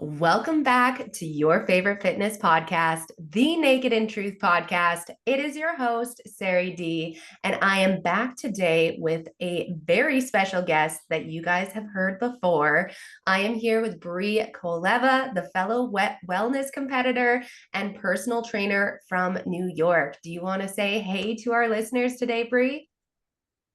Welcome back to your favorite fitness podcast, the Naked and Truth podcast. It is your host, Sari D, and I am back today with a very special guest that you guys have heard before. I am here with Brie Koleva, the fellow wellness competitor and personal trainer from New York. Do you want to say hey to our listeners today, Brie?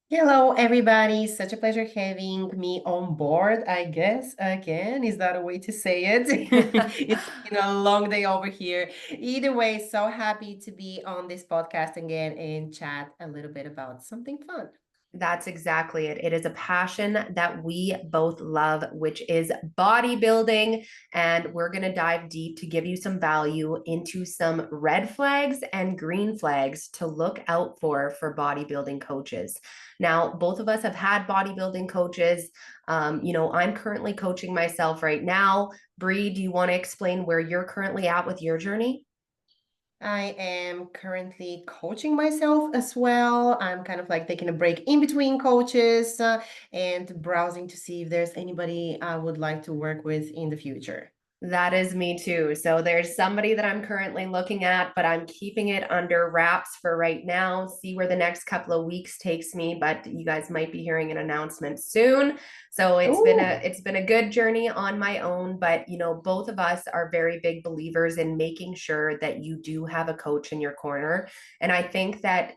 Hello, everybody. Such a pleasure having me on board, I guess. Again, is that a way to say it? It's been a long day over here. Either way, so happy to be on this podcast again and chat a little bit about something fun. That's exactly it. It is a passion that we both love, which is bodybuilding. And we're going to dive deep to give you some value into some red flags and green flags to look out for bodybuilding coaches. Now, both of us have had bodybuilding coaches. I'm currently coaching myself right now. Bree, do you want to explain where you're currently at with your journey? I am currently coaching myself as well. I'm kind of like taking a break in between coaches and browsing to see if there's anybody I would like to work with in the future. That is me too. So there's somebody that I'm currently looking at, but I'm keeping it under wraps for right now. See where the next couple of weeks takes me, but you guys might be hearing an announcement soon. So Ooh. it's been a good journey on my own, but both of us are very big believers in making sure that you do have a coach in your corner. And I think that,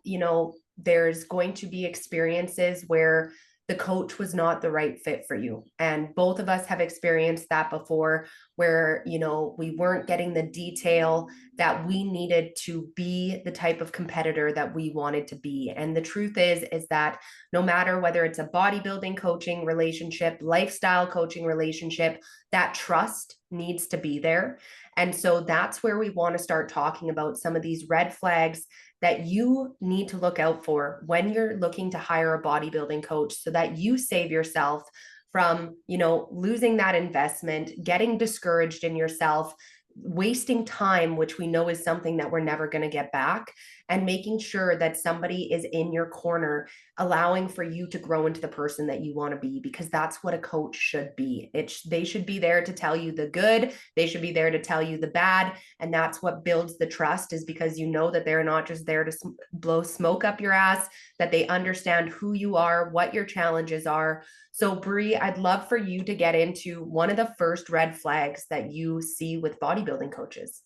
there's going to be experiences where the coach was not the right fit for you. And both of us have experienced that before where, we weren't getting the detail that we needed to be the type of competitor that we wanted to be. And the truth is that no matter whether it's a bodybuilding coaching relationship, lifestyle coaching relationship, that trust needs to be there. And so that's where we want to start talking about some of these red flags that you need to look out for when you're looking to hire a bodybuilding coach so that you save yourself from, losing that investment, getting discouraged in yourself, wasting time, which we know is something that we're never going to get back, and making sure that somebody is in your corner, allowing for you to grow into the person that you want to be, because that's what a coach should be. They should be there to tell you the good, they should be there to tell you the bad, and that's what builds the trust, is because you know that they're not just there to blow smoke up your ass, that they understand who you are, what your challenges are. So, Bree, I'd love for you to get into one of the first red flags that you see with bodybuilding coaches.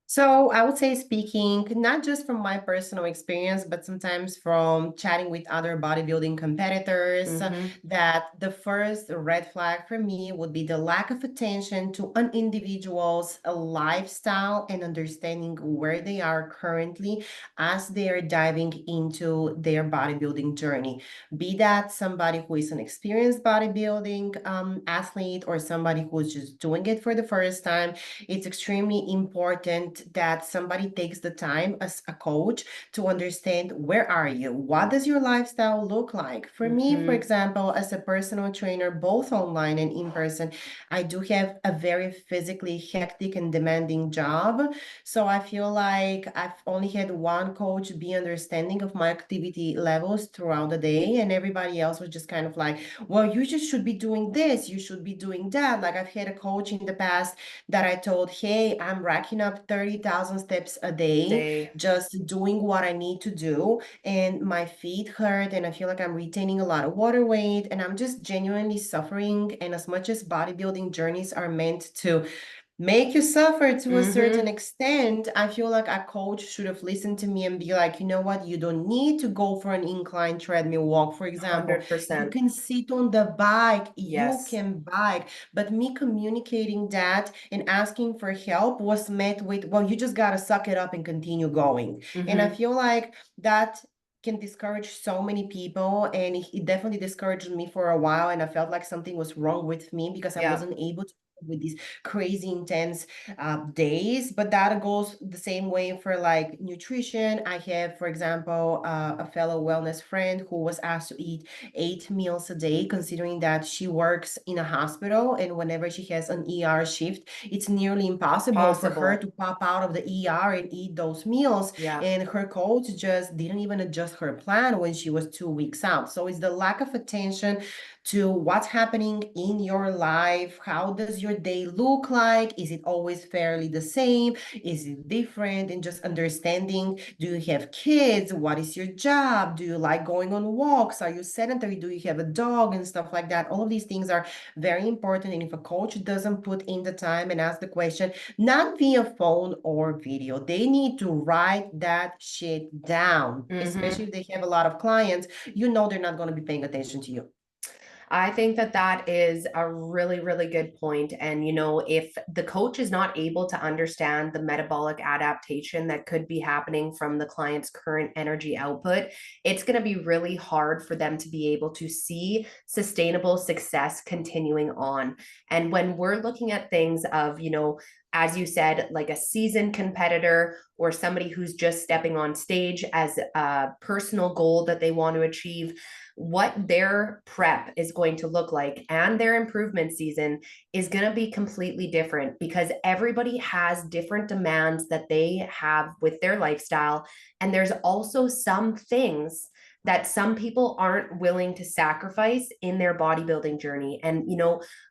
So I would say speaking not just from my personal experience, but sometimes from chatting with other bodybuilding competitors, Mm-hmm. that the first red flag for me would be the lack of attention to an individual's lifestyle and understanding where they are currently as they are diving into their bodybuilding journey. Be that somebody who is an experienced bodybuilding athlete or somebody who's just doing it for the first time. It's extremely important that somebody takes the time as a coach to understand where are you? What does your lifestyle look like? For me, for Mm-hmm. example, as a personal trainer, both online and in person, I do have a very physically hectic and demanding job. So I feel like I've only had one coach be understanding of my activity levels throughout the day, and everybody else was just kind of like, well, you just should be doing this, you should be doing that. Like I've had a coach in the past that I told, hey, I'm racking up 30,000 steps a day, Day. just doing what I need to do. And my feet hurt, and I feel like I'm retaining a lot of water weight, and I'm just genuinely suffering. And as much as bodybuilding journeys are meant to make you suffer to a certain Mm-hmm. extent, I feel like a coach should have listened to me and be like, you know what, you don't need to go for an incline treadmill walk, for example. You 100%. can sit on the bike, you Yes. can bike. But me communicating that and asking for help was met with, well, you just gotta suck it up and continue going. And I Mm-hmm. feel like that can discourage so many people, and it definitely discouraged me for a while, and I felt like something was wrong with me because I Yeah. wasn't able to with these crazy intense days. But that goes the same way for like nutrition. I have, for example, a fellow wellness friend who was asked to eat 8 meals a day, considering that she works in a hospital, and whenever she has an ER shift, it's nearly impossible for her Possible. to pop out of the ER and eat those meals. Yeah. And her coach just didn't even adjust her plan when she was 2 weeks out. So it's the lack of attention to what's happening in your life. How does your day look like? Is it always fairly the same? Is it different? And just understanding, do you have kids? What is your job? Do you like going on walks? Are you sedentary? Do you have a dog and stuff like that? All of these things are very important. And if a coach doesn't put in the time and ask the question, not via phone or video, they need to write that shit down, especially Mhm. if they have a lot of clients, you know they're not going to be paying attention to you. I think that that is a really, really good point. And, if the coach is not able to understand the metabolic adaptation that could be happening from the client's current energy output, it's going to be really hard for them to be able to see sustainable success continuing on. And when we're looking at things of, as you said, like a seasoned competitor or somebody who's just stepping on stage as a personal goal that they want to achieve, what their prep is going to look like and their improvement season is going to be completely different because everybody has different demands that they have with their lifestyle. And there's also some things that some people aren't willing to sacrifice in their bodybuilding journey. And,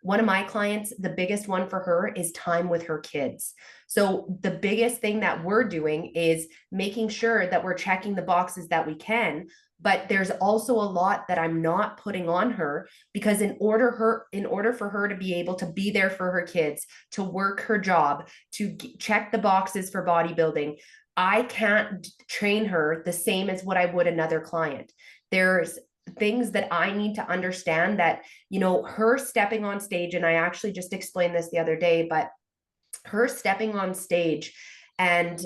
one of my clients, the biggest one for her is time with her kids. So the biggest thing that we're doing is making sure that we're checking the boxes that we can, but there's also a lot that I'm not putting on her because in order for her to be able to be there for her kids, to work her job, to check the boxes for bodybuilding, I can't train her the same as what I would another client. There's things that I need to understand that, her stepping on stage, and I actually just explained this the other day, but her stepping on stage and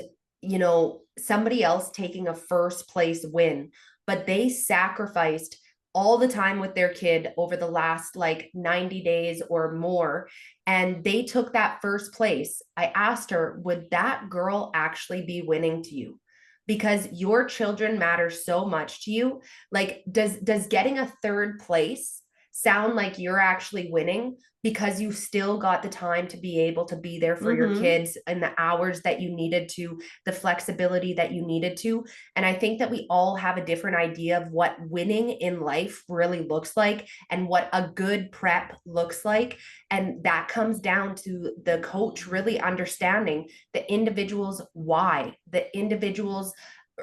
somebody else taking a first place win, but they sacrificed all the time with their kid over the last like 90 days or more, and they took that first place. I asked her, would that girl actually be winning to you? Because your children matter so much to you. Like, does getting a third place sound like you're actually winning because you still got the time to be able to be there for your Mm-hmm. kids and the hours that you needed to, the flexibility that you needed to? And I think that we all have a different idea of what winning in life really looks like and what a good prep looks like. And that comes down to the coach really understanding the individual's why, the individual's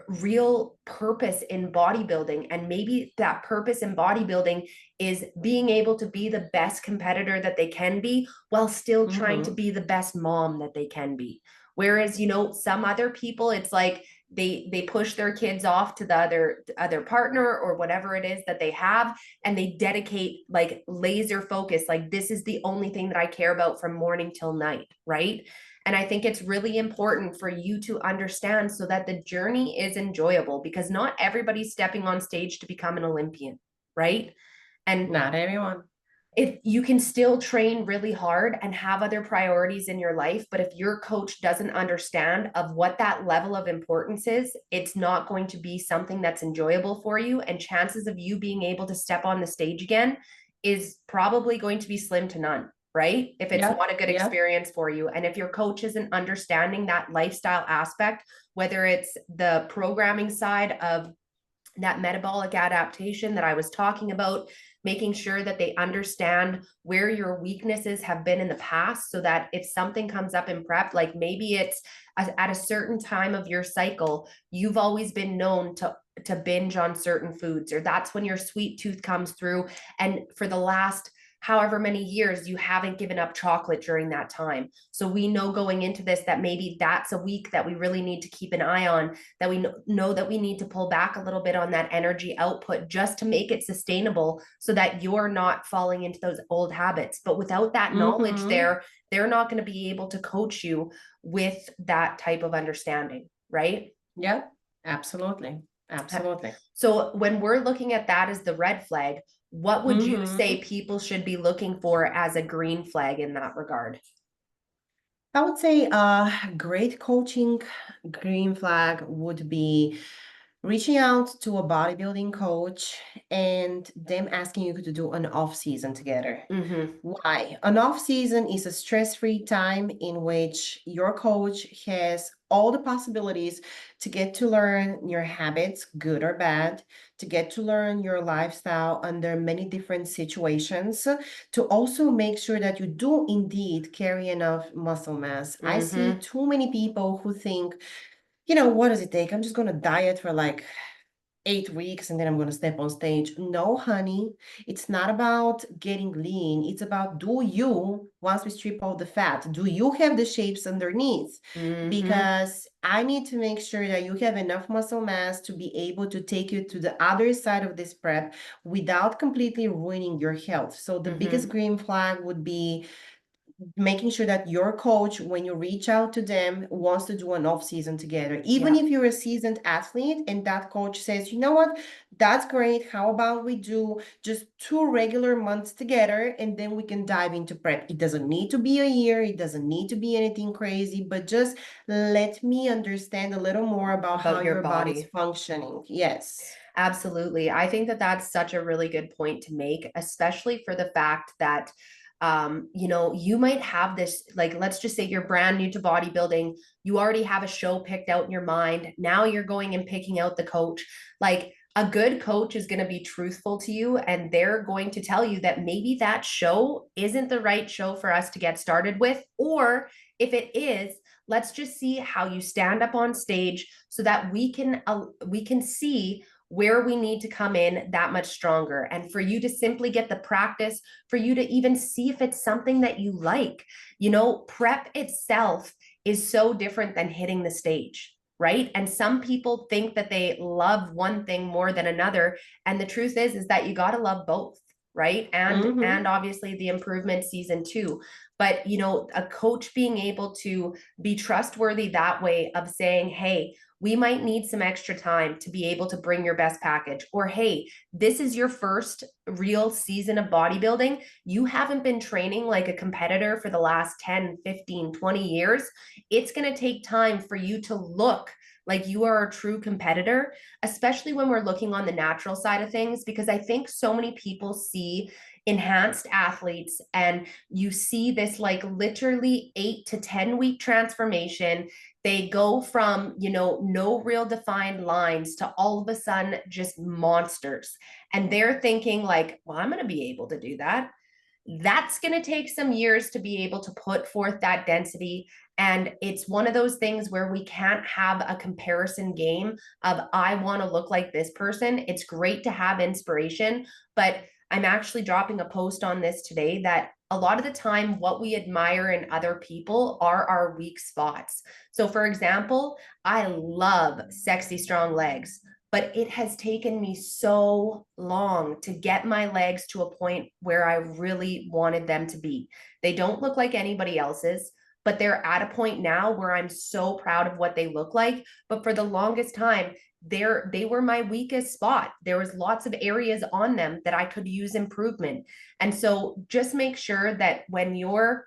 real purpose in bodybuilding. And maybe that purpose in bodybuilding is being able to be the best competitor that they can be while still trying to Mm-hmm. be the best mom that they can be. Whereas, some other people, it's like they push their kids off to the other partner or whatever it is that they have, and they dedicate like laser focus, like this is the only thing that I care about from morning till night, right? And I think it's really important for you to understand so that the journey is enjoyable, because not everybody's stepping on stage to become an Olympian, right? And Not everyone. if you can still train really hard and have other priorities in your life, but if your coach doesn't understand of what that level of importance is, it's not going to be something that's enjoyable for you, and chances of you being able to step on the stage again is probably going to be slim to none, right? If it's Yep. not a good Yep. experience for you. And if your coach isn't understanding that lifestyle aspect, whether it's the programming side of that metabolic adaptation that I was talking about, making sure that they understand where your weaknesses have been in the past, so that if something comes up in prep, like maybe it's at a certain time of your cycle, you've always been known to binge on certain foods, or that's when your sweet tooth comes through, and for the last however many years you haven't given up chocolate during that time. So we know going into this that maybe that's a week that we really need to keep an eye on, that we know that we need to pull back a little bit on that energy output just to make it sustainable, so that you're not falling into those old habits. But without that knowledge Mm-hmm. they're not going to be able to coach you with that type of understanding, right? Yep. Absolutely. Absolutely. So when we're looking at that as the red flag, what would you say Mm-hmm. people should be looking for as a green flag in that regard? I would say great coaching green flag would be Reaching out to a bodybuilding coach and them asking you to do an off season together. Mm-hmm. Why? An off season is a stress-free time in which your coach has all the possibilities to get to learn your habits, good or bad, to get to learn your lifestyle under many different situations, to also make sure that you do indeed carry enough muscle mass. I see Mm-hmm. too many people who think, what does it take? I'm just going to diet for like 8 weeks and then I'm going to step on stage. No, honey, it's not about getting lean. It's about, do you, once we strip all the fat, do you have the shapes underneath? Mm-hmm. Because I need to make sure that you have enough muscle mass to be able to take you to the other side of this prep without completely ruining your health. So the biggest Mm-hmm. green flag would be making sure that your coach, when you reach out to them, wants to do an off season together. Even Yeah. if you're a seasoned athlete and that coach says, you know what, that's great. How about we do just 2 regular months together and then we can dive into prep. It doesn't need to be a year. It doesn't need to be anything crazy, but just let me understand a little more about how About your your body's body. functioning. Yes. Absolutely. I think that that's such a really good point to make, especially for the fact that, you might have this, like, let's just say you're brand new to bodybuilding. You already have a show picked out in your mind. Now you're going and picking out the coach. Like, a good coach is going to be truthful to you and they're going to tell you that maybe that show isn't the right show for us to get started with. Or if it is, let's just see how you stand up on stage so that we can see where we need to come in that much stronger, and for you to simply get the practice, for you to even see if it's something that you like. Prep itself is so different than hitting the stage, right? And some people think that they love one thing more than another, and the truth is that you got to love both, right? And Mm-hmm. obviously the improvement season too. But a coach being able to be trustworthy that way, of saying, hey, we might need some extra time to be able to bring your best package. Or, hey, this is your first real season of bodybuilding. You haven't been training like a competitor for the last 10, 15, 20 years. It's going to take time for you to look like you are a true competitor, especially when we're looking on the natural side of things, because I think so many people see enhanced athletes and you see this like literally 8 to 10 week transformation. They go from, no real defined lines to all of a sudden just monsters. And they're thinking, like, well, I'm going to be able to do that. That's going to take some years to be able to put forth that density. And it's one of those things where we can't have a comparison game of, I want to look like this person. It's great to have inspiration, but I'm actually dropping a post on this today that a lot of the time, what we admire in other people are our weak spots. So, for example, I love sexy, strong legs, but it has taken me so long to get my legs to a point where I really wanted them to be. They don't look like anybody else's, but they're at a point now where I'm so proud of what they look like. But for the longest time, they were my weakest spot. There was lots of areas on them that I could use improvement. And so just make sure that when you're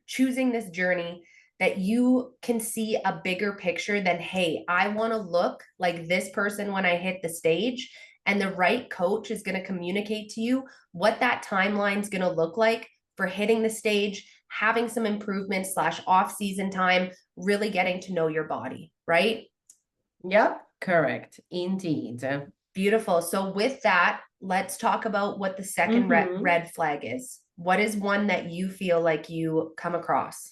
choosing this journey, that you can see a bigger picture than, hey, I want to look like this person when I hit the stage. And the right coach is going to communicate to you what that timeline is going to look like for hitting the stage, having some improvement slash off season time, really getting to know your body, right? Yep. Correct. Indeed. Beautiful. So with that, let's talk about what the second Mm-hmm. red flag is. What is one that you feel like you come across?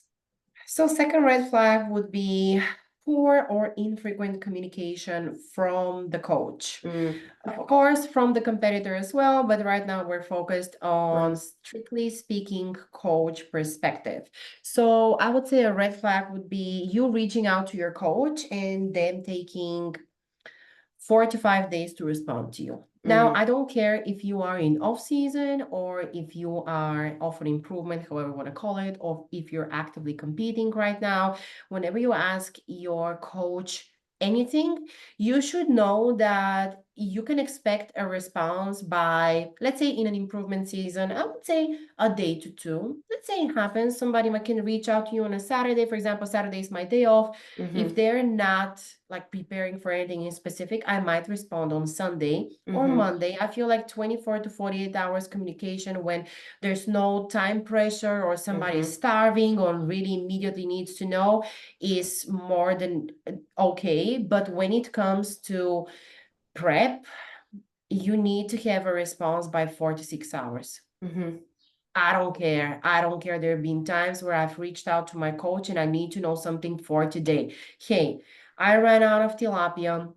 So second red flag would be poor or infrequent communication from the coach. Mm, Of course, from the competitor as well, but right now we're focused on mm, strictly speaking coach perspective. So I would say a red flag would be you reaching out to your coach and them taking 4 to 5 days to respond to you. Now, mm, I don't care if you are in off season or if you are offering improvement, however you want to call it, or if you're actively competing right now. Whenever you ask your coach anything, you should know that you can expect a response by, let's say, in an improvement season, I would say a day to two. Let's say it happens, somebody might can reach out to you on a Saturday. For example, Saturday is my day off. If Mm-hmm. they're not like preparing for anything in specific, I might respond on Sunday or Mm-hmm. Monday. I feel like 24 to 48 hours communication when there's no time pressure or somebody is Mm-hmm. starving or really immediately needs to know is more than okay. But when it comes to prep, you need to have a response by 4 to 6 hours. Mm-hmm. I don't care. I don't care. There have been times where I've reached out to my coach and I need to know something for today. Hey, I ran out of tilapia.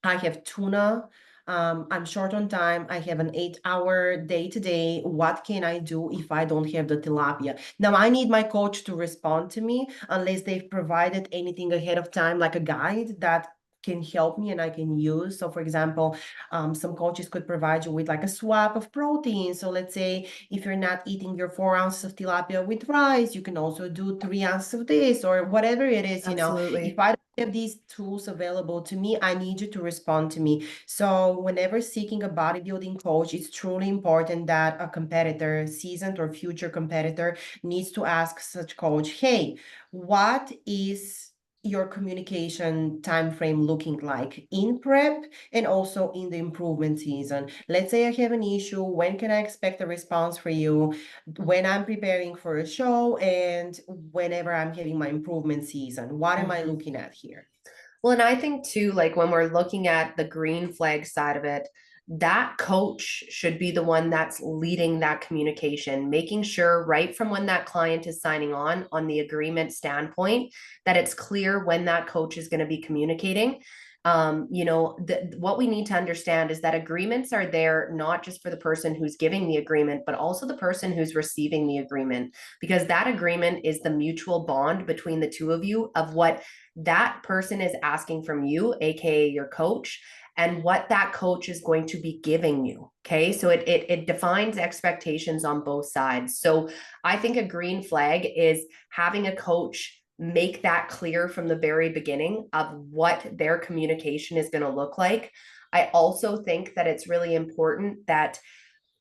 I have tuna. I'm short on time. I have an 8 hour day today. What can I do if I don't have the tilapia? Now, I need my coach to respond to me unless they've provided anything ahead of time, like a guide that can help me and I can use. So, for example, some coaches could provide you with like a swap of protein. So, let's say if you're not eating your 4 ounces of tilapia with rice, you can also do 3 ounces of this or whatever it is. If Absolutely. I have these tools available to me, I need you to respond to me. So whenever seeking a bodybuilding coach, it's truly important that a competitor, seasoned or future competitor, needs to ask such coach, hey, what is your communication time frame looking like in prep and also in the improvement season? Let's say I have an issue. When can I expect a response for you? When I'm preparing for a show and whenever I'm having my improvement season, what am I Mm-hmm. looking at here? Well, and I think too, like when we're looking at the green flag side of it, that coach should be the one that's leading that communication, making sure right from when that client is signing on the agreement standpoint, that it's clear when that coach is going to be communicating. What we need to understand is that agreements are there not just for the person who's giving the agreement, but also the person who's receiving the agreement, because that agreement is the mutual bond between the two of you of what that person is asking from you, aka your coach, and what that coach is going to be giving you. Okay, so it defines expectations on both sides. So I think a green flag is having a coach make that clear from the very beginning of what their communication is going to look like. I also think that it's really important that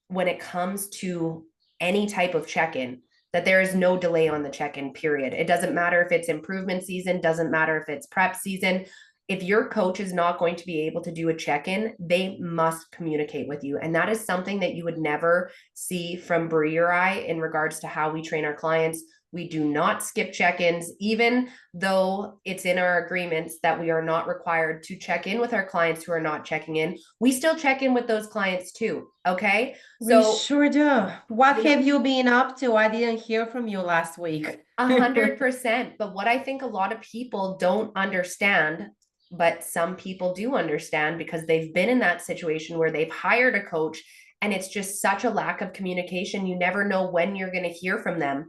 when it comes to any type of check-in, that there is no delay on the check-in period. It doesn't matter if it's improvement season, doesn't matter if it's prep season. If your coach is not going to be able to do a check-in, they must communicate with you. And that is something that you would never see from Brie or I in regards to how we train our clients. We do not skip check-ins, even though it's in our agreements that we are not required to check in with our clients who are not checking in. We still check in with those clients too. Okay. We So, sure do. What you know, have you been up to? I didn't hear from you last week. 100%. But what I think a lot of people don't understand, but some people do understand because they've been in that situation where they've hired a coach and it's just such a lack of communication. You never know when you're going to hear from them.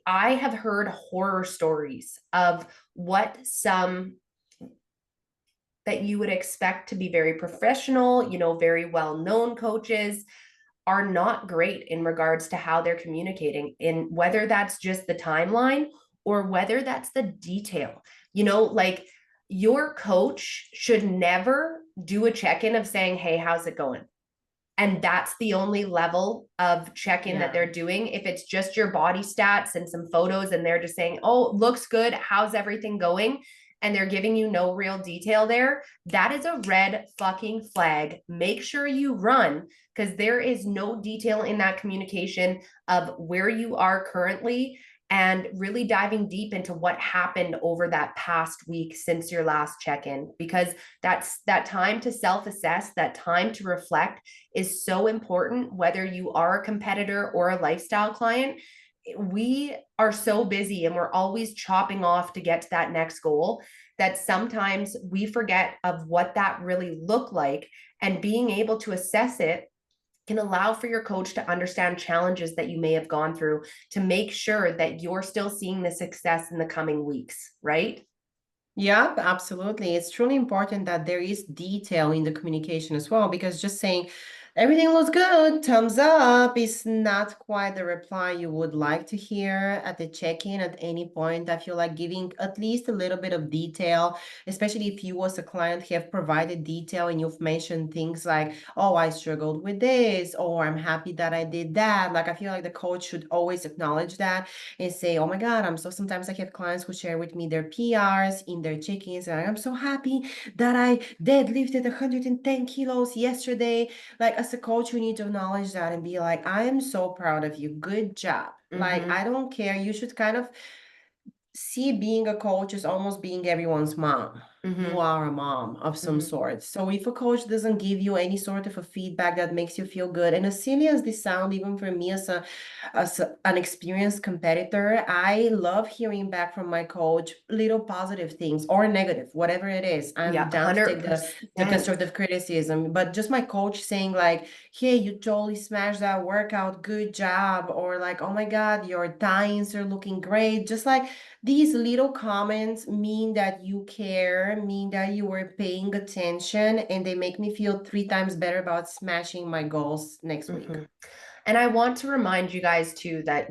I have heard horror stories of what some that you would expect to be very professional, very well known coaches are not great in regards to how they're communicating, in whether that's just the timeline or whether that's the detail. Like your coach should never do a check-in of saying, hey, how's it going? And that's the only level of check-in that Yeah. they're doing. If it's just your body stats and some photos and they're just saying, oh, looks good, how's everything going, and they're giving you no real detail there, that is a red fucking flag. Make sure you run, because there is no detail in that communication of where you are currently and really diving deep into what happened over that past week since your last check-in, because that's that time to self-assess, that time to reflect is so important, whether you are a competitor or a lifestyle client. We are so busy and we're always chopping off to get to that next goal that sometimes we forget of what that really looked like, and being able to assess it can allow for your coach to understand challenges that you may have gone through to make sure that you're still seeing the success in the coming weeks, right? Yeah, absolutely. It's truly important that there is detail in the communication as well, because just saying Everything looks good. Thumbs up is not quite the reply you would like to hear at the check-in at any point. I feel like giving at least a little bit of detail, especially if you as a client have provided detail and you've mentioned things like, oh, I struggled with this, or I'm happy that I did that. Like I feel like the coach should always acknowledge that and say, oh my God, I'm so sometimes I have clients who share with me their PRs in their check-ins, and I'm so happy that I deadlifted 110 kilos yesterday. Like as a coach, you need to acknowledge that and be like, I am so proud of you. Good job. Like, Mm-hmm. I don't care. You should kind of see being a coach is almost being everyone's mom. You Mm-hmm. are a mom of some Mm-hmm. sort. So if a coach doesn't give you any sort of a feedback that makes you feel good, and as silly as this sound, even for me an experienced competitor, I love hearing back from my coach little positive things or negative, whatever it is. I'm Yeah, down to take the 100%. constructive criticism, but just my coach saying like, hey, you totally smashed that workout, good job, or like, oh my God, your thighs are looking great. Just like these little comments mean that you care, mean that you were paying attention, and they make me feel 3 times better about smashing my goals next week. Mm-hmm. And I want to remind you guys too that,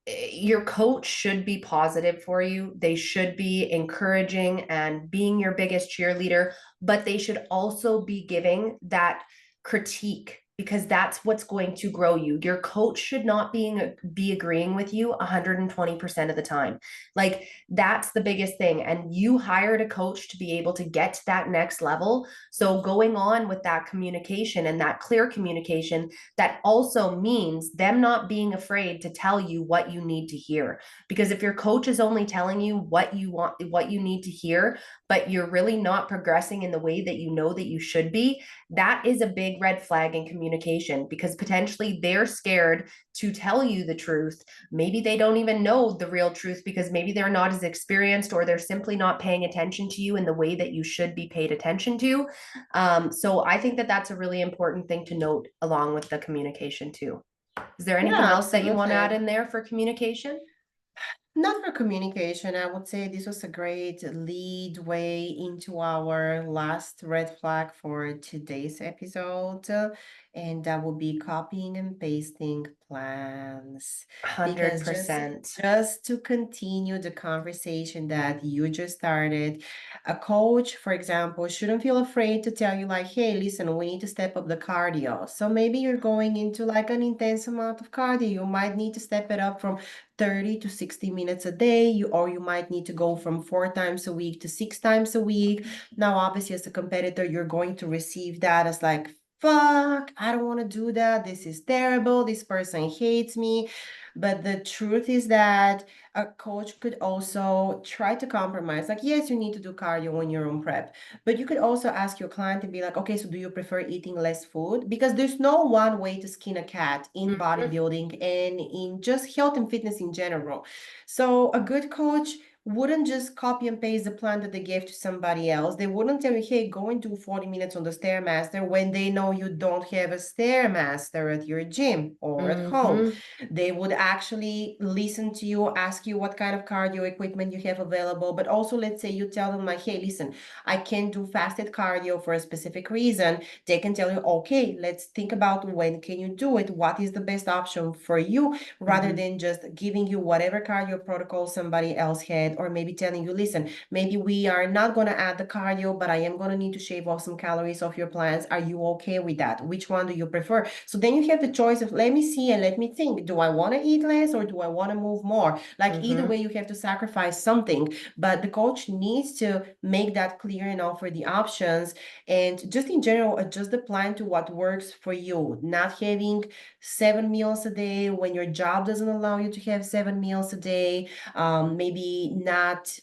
your coach should be positive for you. They should be encouraging and being your biggest cheerleader, but they should also be giving that critique because that's what's going to grow you. Your coach should not be agreeing with you 120% of the time. Like that's the biggest thing. And you hired a coach to be able to get to that next level. So going on with that communication and that clear communication, that also means them not being afraid to tell you what you need to hear. Because if your coach is only telling you what you want, what you need to hear, but you're really not progressing in the way that you know that you should be, that is a big red flag in communication because potentially they're scared to tell you the truth. Maybe they don't even know the real truth because maybe they're not as experienced or they're simply not paying attention to you in the way that you should be paid attention to. So I think that that's a really important thing to note along with the communication too. Is there anything Yeah, else that you want to add absolutely. in there for communication? Not for communication. I would say this was a great lead way into our last red flag for today's episode. And that will be copying and pasting plans. Because just 100%. just to continue the conversation that you just started, a coach, for example, shouldn't feel afraid to tell you like, hey, listen, we need to step up the cardio. So maybe you're going into like an intense amount of cardio. You might need to step it up from 30 to 60 minutes a day, or you might need to go from 4 times a week to 6 times a week. Now, obviously, as a competitor, you're going to receive that as like, fuck, I don't want to do that. This is terrible. This person hates me. But the truth is that a coach could also try to compromise. Like, yes, you need to do cardio when you're on prep, but you could also ask your client and be like, okay, so do you prefer eating less food? Because there's no one way to skin a cat in Mm-hmm. bodybuilding and in just health and fitness in general. So a good coach wouldn't just copy and paste the plan that they gave to somebody else. They wouldn't tell you, hey, go and do 40 minutes on the Stairmaster when they know you don't have a Stairmaster at your gym or at home. Mm-hmm. They would actually listen to you, ask you what kind of cardio equipment you have available. But also, let's say you tell them, like, hey, listen, I can't do fasted cardio for a specific reason. They can tell you, okay, let's think about when can you do it? What is the best option for you? Rather Mm-hmm. than just giving you whatever cardio protocol somebody else had, or maybe telling you, listen, maybe we are not going to add the cardio, but I am going to need to shave off some calories off your plans. Are you okay with that? Which one do you prefer? So then you have the choice of, let me see and let me think. Do I want to eat less or do I want to move more? Like either Mm-hmm. way, you have to sacrifice something, but the coach needs to make that clear and offer the options. And just in general, adjust the plan to what works for you. Not having 7 meals a day when your job doesn't allow you to have 7 meals a day. Maybe not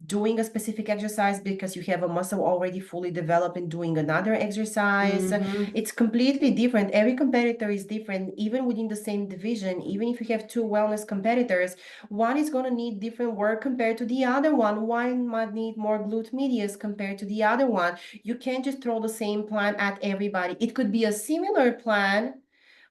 doing a specific exercise because you have a muscle already fully developed and doing another exercise. Mm-hmm. It's completely different. Every competitor is different, even within the same division. Even if you have two wellness competitors, one is going to need different work compared to the other one. One might need more glute medius compared to the other one. You can't just throw the same plan at everybody. It could be a similar plan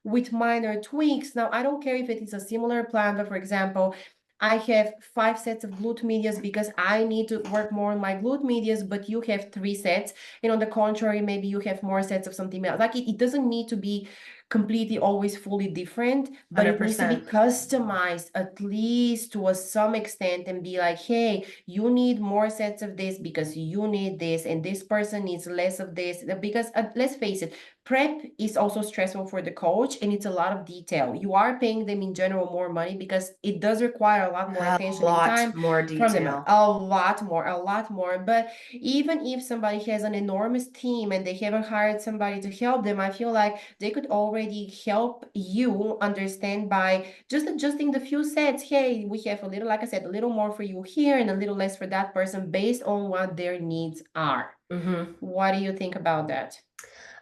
with minor tweaks. Now, I don't care if it is a similar plan, but for example, I have 5 sets of glute medius because I need to work more on my glute medius, but you have 3 sets. And on the contrary, maybe you have more sets of something else. Like it doesn't need to be completely always fully different, but it needs to be 100%. customized at least to some extent and be like, hey, you need more sets of this because you need this, and this person needs less of this. Because let's face it, prep is also stressful for the coach and it's a lot of detail. You are paying them in general more money because it does require a lot more A attention and lot time more from them. detail. A lot more, a lot more. But even if somebody has an enormous team and they haven't hired somebody to help them, I feel like they could already help you understand by just adjusting the few sets. Hey, we have a little, like I said, a little more for you here and a little less for that person based on what their needs are. Hmm. What do you think about that?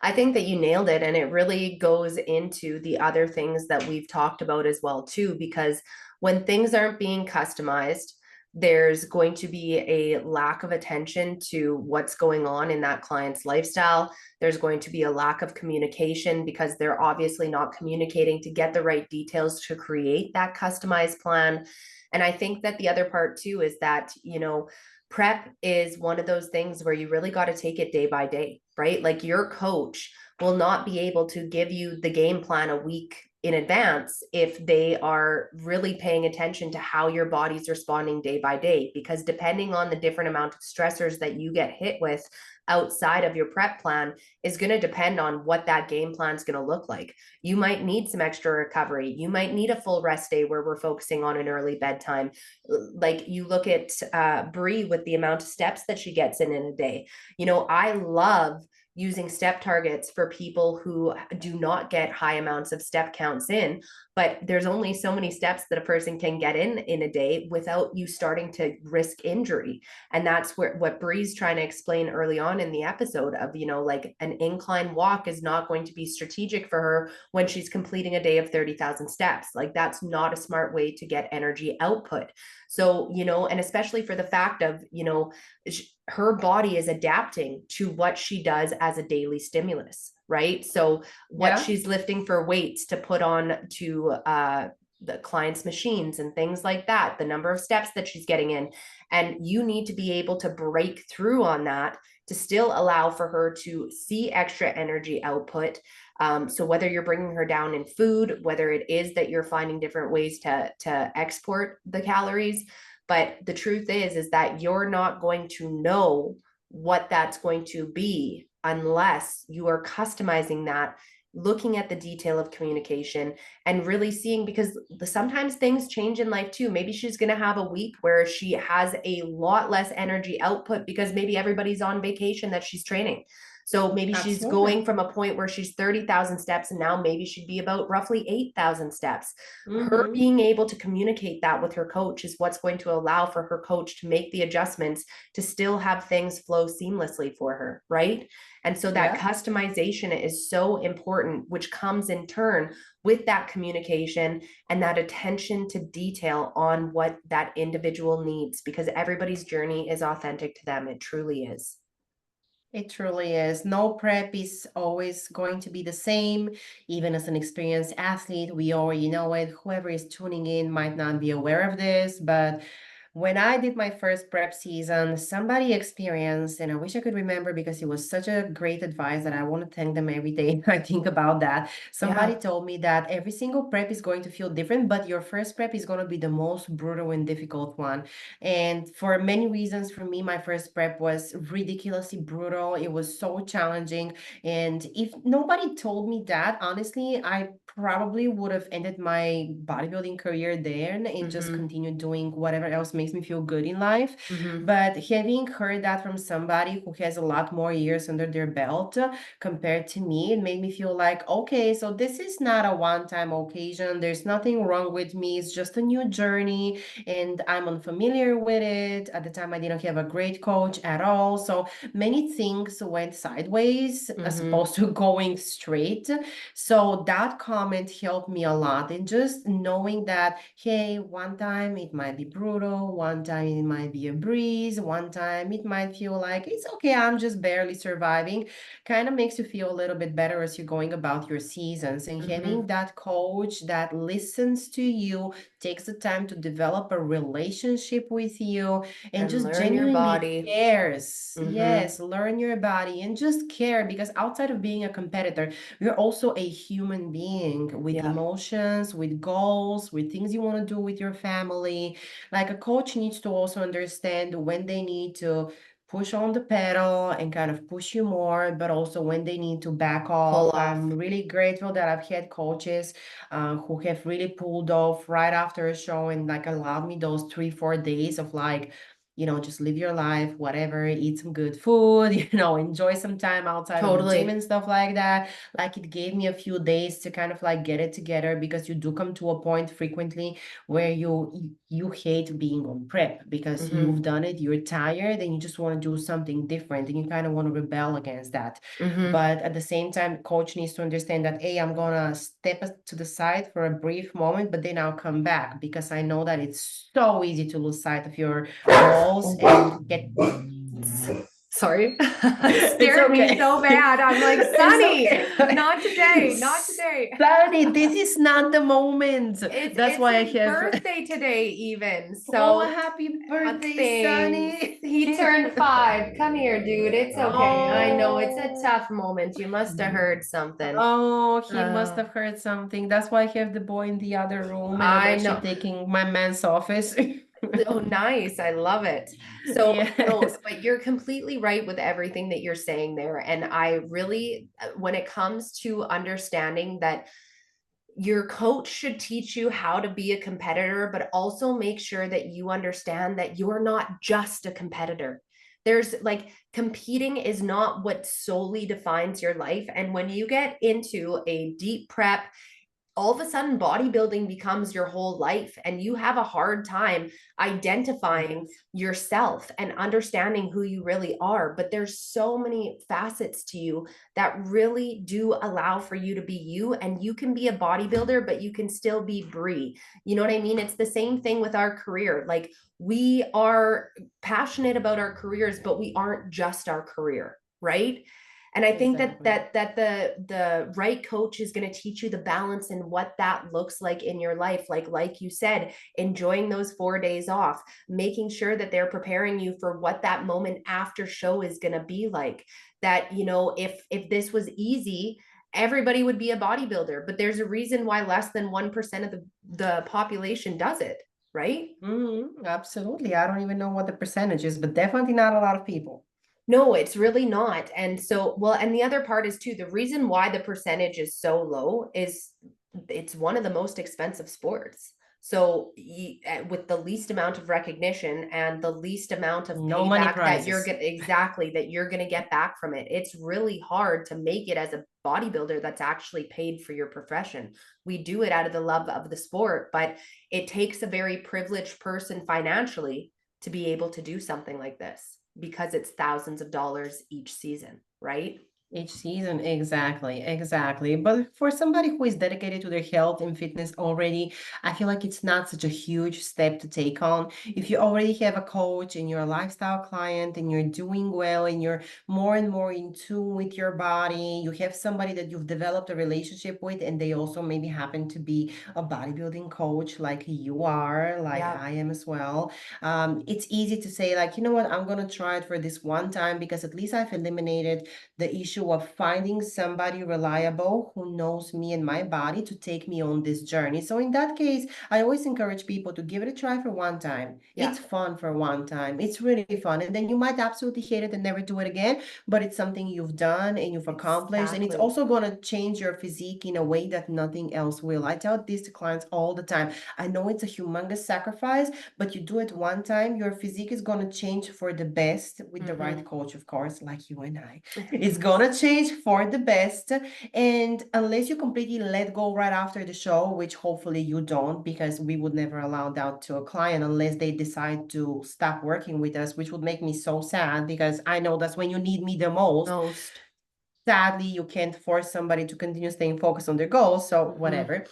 I think that you nailed it. And it really goes into the other things that we've talked about as well, too, because when things aren't being customized, there's going to be a lack of attention to what's going on in that client's lifestyle. There's going to be a lack of communication because they're obviously not communicating to get the right details to create that customized plan. And I think that the other part too is that, prep is one of those things where you really got to take it day by day, right? Like your coach will not be able to give you the game plan a week in advance if they are really paying attention to how your body's responding day by day, because depending on the different amount of stressors that you get hit with outside of your prep plan is going to depend on what that game plan is going to look like. You might need some extra recovery. You might need a full rest day where we're focusing on an early bedtime. Like you look at Bree with the amount of steps that she gets in a day. I love using step targets for people who do not get high amounts of step counts in, but there's only so many steps that a person can get in a day without you starting to risk injury. And that's what Bree's trying to explain early on in the episode of, like an incline walk is not going to be strategic for her when she's completing a day of 30,000 steps. Like that's not a smart way to get energy output. So, and especially for the fact of, her body is adapting to what she does as a daily stimulus, right? So what Yeah. she's lifting for weights to put on to the client's machines and things like that, the number of steps that she's getting in. And you need to be able to break through on that to still allow for her to see extra energy output. So whether you're bringing her down in food, whether it is that you're finding different ways to export the calories, but the truth is that you're not going to know what that's going to be unless you are customizing that, looking at the detail of communication and really seeing, because sometimes things change in life too. Maybe she's going to have a week where she has a lot less energy output because maybe everybody's on vacation that she's training. So maybe she's Absolutely. going from a point where she's 30,000 steps and now maybe she'd be about roughly 8,000 steps. Her Mm-hmm. being able to communicate that with her coach is what's going to allow for her coach to make the adjustments to still have things flow seamlessly for her, right? And so that Yeah. customization is so important, which comes in turn with that communication and that attention to detail on what that individual needs, because everybody's journey is authentic to them. It truly is. It truly is. No prep is always going to be the same. Even as an experienced athlete, we already know it. Whoever is tuning in might not be aware of this, but when I did my first prep season, somebody experienced, and I wish I could remember because it was such a great advice that I want to thank them every day I think about that. Somebody Yeah. told me that every single prep is going to feel different, but your first prep is going to be the most brutal and difficult one. And for many reasons, for me, my first prep was ridiculously brutal. It was so challenging. And if nobody told me that, honestly, I probably would have ended my bodybuilding career there and just Mm-hmm. continued doing whatever else makes me feel good in life. Mm-hmm. But having heard that from somebody who has a lot more years under their belt compared to me, it made me feel like, okay, so this is not a one-time occasion. There's nothing wrong with me. It's just a new journey and I'm unfamiliar with it. At the time, I didn't have a great coach at all. So many things went sideways as Mm-hmm. opposed to going straight. So that comment helped me a lot in just knowing that, hey, one time it might be brutal, one time it might be a breeze, one time it might feel like it's okay, I'm just barely surviving. Kind of makes you feel a little bit better as you're going about your seasons. And Hmm. having that coach that listens to you, takes the time to develop a relationship with you, and And just learn your genuinely body. cares. Hmm. Yes, learn your body and just care, because outside of being a competitor, you're also a human being with Yeah. emotions, with goals, with things you want to do with your family. Like a coach needs to also understand when they need to push on the pedal and kind of push you more, but also when they need to back Pull off. I'm off. really grateful that I've had coaches who have really pulled off right after a show and like allowed me those 3, 4 days of like, just live your life, whatever, eat some good food, enjoy some time outside of the gym Totally. and stuff like that. Like it gave me a few days to kind of like get it together, because you do come to a point frequently where you hate being on prep because Hmm. you've done it, you're tired, and you just want to do something different and you kind of want to rebel against that. Hmm. But at the same time, coach needs to understand that, hey, I'm gonna step to the side for a brief moment, but then I'll come back, because I know that it's so easy to lose sight of your goals and get Sorry. it's Scared me okay. so bad. I'm like, It's Sunny, okay. not today, not today. Sunny, this is not the moment. That's It's why I his have. birthday today, even. Oh, So happy birthday, thanks. Sunny. He turned 5. Come here, dude. It's okay. I know it's a Oh. tough moment. You must have heard something. Oh, he must Uh, have heard something. That's why I have the boy in the other room and I'm I actually know. taking my man's office. Oh, nice. I love it. So, no, Yeah. but you're completely right with everything that you're saying there. And I really, when it comes to understanding that your coach should teach you how to be a competitor, but also make sure that you understand that you're not just a competitor. There's like competing is not what solely defines your life. And when you get into a deep prep, all of a sudden bodybuilding becomes your whole life and you have a hard time identifying Yes. yourself and understanding who you really are, but there's so many facets to you that really do allow for you to be you, and you can be a bodybuilder but you can still be Brie. You know what I mean? It's the same thing with our career. Like, we are passionate about our careers, but we aren't just our career, right? And I think that Exactly. the right coach is going to teach you the balance and what that looks like in your life. Like you said, enjoying those 4 days off, making sure that they're preparing you for what that moment after show is going to be like. That, if this was easy, everybody would be a bodybuilder, but there's a reason why less than 1% of the population does it, right? Absolutely. I don't even know what the percentage is, but definitely not a lot of people. No, it's really not. And so, well, and the other part is too, the reason why the percentage is so low is it's one of the most expensive sports. So, with the least amount of recognition and the least amount of No money payback that you're prizes. going exactly that you're going to get back from it, it's really hard to make it as a bodybuilder that's actually paid for your profession. We do it out of the love of the sport, but it takes a very privileged person financially to be able to do something like this because it's thousands of dollars each season, right? Each season, exactly, exactly. But for somebody who is dedicated to their health and fitness already, I feel like it's not such a huge step to take on. If you already have a coach and you're a lifestyle client and you're doing well and you're more and more in tune with your body, you have somebody that you've developed a relationship with, and they also maybe happen to be a bodybuilding coach like you are, like Yeah. I am as well. It's easy to say, like, you know what, I'm gonna try it for this one time because at least I've eliminated the issue of finding somebody reliable who knows me and my body to take me on this journey. So in that case, I always encourage people to give it a try for one time. Yeah. It's fun for one time. It's really fun. And then you might absolutely hate it and never do it again, but it's something you've done and you've accomplished. And it's Exactly. also going to change your physique in a way that nothing else will. I tell this to clients all the time. I know it's a humongous sacrifice, but you do it one time, your physique is going to change for the best with the right Mm-hmm. coach, of course, like you and I. It's gonna change for the best. And unless you completely let go right after the show, which hopefully you don't, because we would never allow that to a client unless they decide to stop working with us, which would make me so sad because I know that's when you need me the most. Most. sadly you can't force somebody to continue staying focused on their goals, so Mhm. whatever.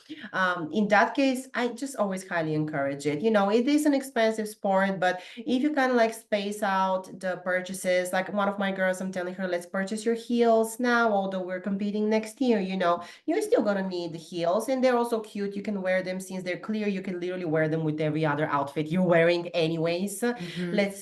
In that case, I just always highly encourage it. It is an expensive sport, but if you kind of like space out the purchases, like one of my girls, I'm telling her, let's purchase your heels now, although we're competing next year. You're still gonna need the heels, and they're also cute. You can wear them since they're clear. You can literally wear them with every other outfit you're wearing anyways. Mhm. Let's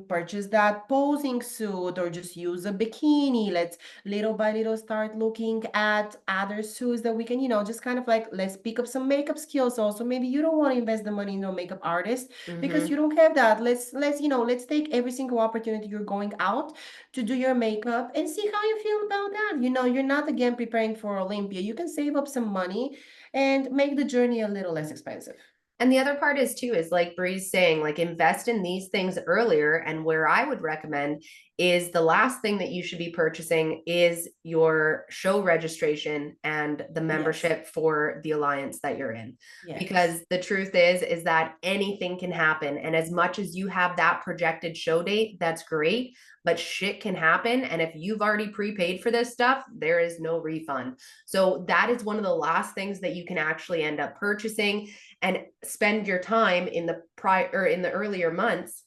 purchase that posing suit, or just use a bikini. Let's little by little start looking at other suits that we can, just kind of like, let's pick up some makeup skills also. Maybe you don't want to invest the money in a makeup artist because Mhm. you don't have that. Let's take every single opportunity you're going out to do your makeup and see how you feel about that. You're not again preparing for Olympia. You can save up some money and make the journey a little less expensive. And the other part is too, is like Bree's saying, like invest in these things earlier. And where I would recommend is the last thing that you should be purchasing is your show registration and the Yes. membership for the alliance that you're in. Yes. Because the truth is that anything can happen. And as much as you have that projected show date, that's great, but shit can happen. And if you've already prepaid for this stuff, there is no refund. So that is one of the last things that you can actually end up purchasing, and spend your time in the prior or in the earlier months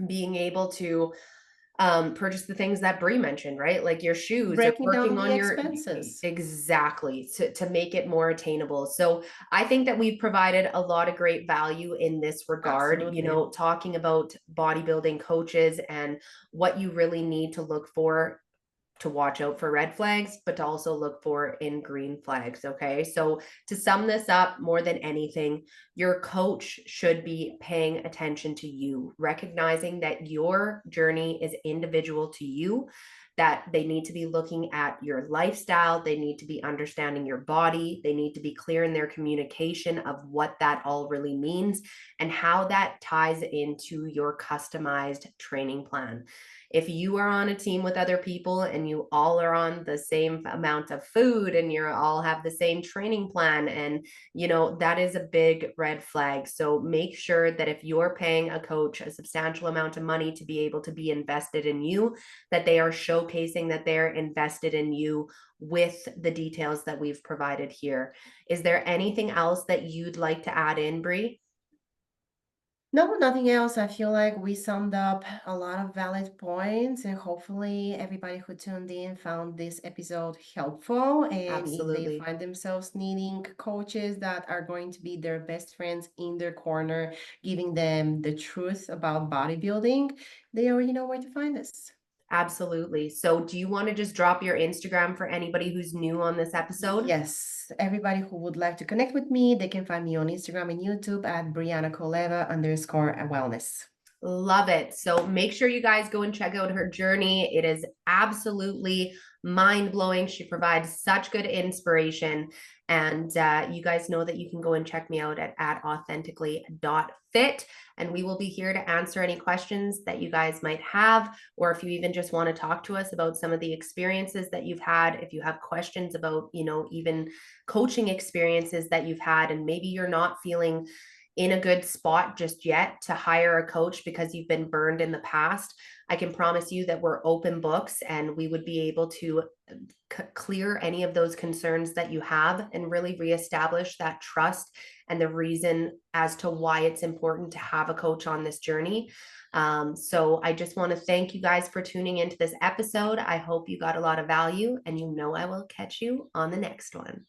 being able to purchase the things that Brie mentioned, right? Like your shoes, or Breaking down working the on your expenses. exactly to make it more attainable. So I think that we've provided a lot of great value in this regard, Absolutely. talking about bodybuilding coaches and what you really need to look for to watch out for red flags, but to also look for in green flags. Okay. So, to sum this up, more than anything, your coach should be paying attention to you, recognizing that your journey is individual to you, that they need to be looking at your lifestyle, they need to be understanding your body, they need to be clear in their communication of what that all really means and how that ties into your customized training plan. If you are on a team with other people and you all are on the same amount of food and you all have the same training plan, and that is a big red flag. So make sure that if you're paying a coach a substantial amount of money to be able to be invested in you, that they are showcasing that they're invested in you with the details that we've provided here. Is there anything else that you'd like to add in, Brie? No, nothing else. I feel like we summed up a lot of valid points, and hopefully, everybody who tuned in found this episode helpful. And if they Absolutely. find themselves needing coaches that are going to be their best friends in their corner, giving them the truth about bodybuilding, they already know where to find us. Absolutely. So, do you want to just drop your Instagram for anybody who's new on this episode? Yes, everybody who would like to connect with me, they can find me on Instagram and YouTube at Brianna_Koleva_wellness. Love it. So make sure you guys go and check out her journey. It is absolutely mind blowing. She provides such good inspiration. And you guys know that you can go and check me out at authentically.fit. And we will be here to answer any questions that you guys might have, or if you even just want to talk to us about some of the experiences that you've had. If you have questions about, even coaching experiences that you've had, and maybe you're not feeling in a good spot just yet to hire a coach because you've been burned in the past, I can promise you that we're open books and we would be able to clear any of those concerns that you have and really reestablish that trust and the reason as to why it's important to have a coach on this journey. So I just want to thank you guys for tuning into this episode. I hope you got a lot of value, and I will catch you on the next one.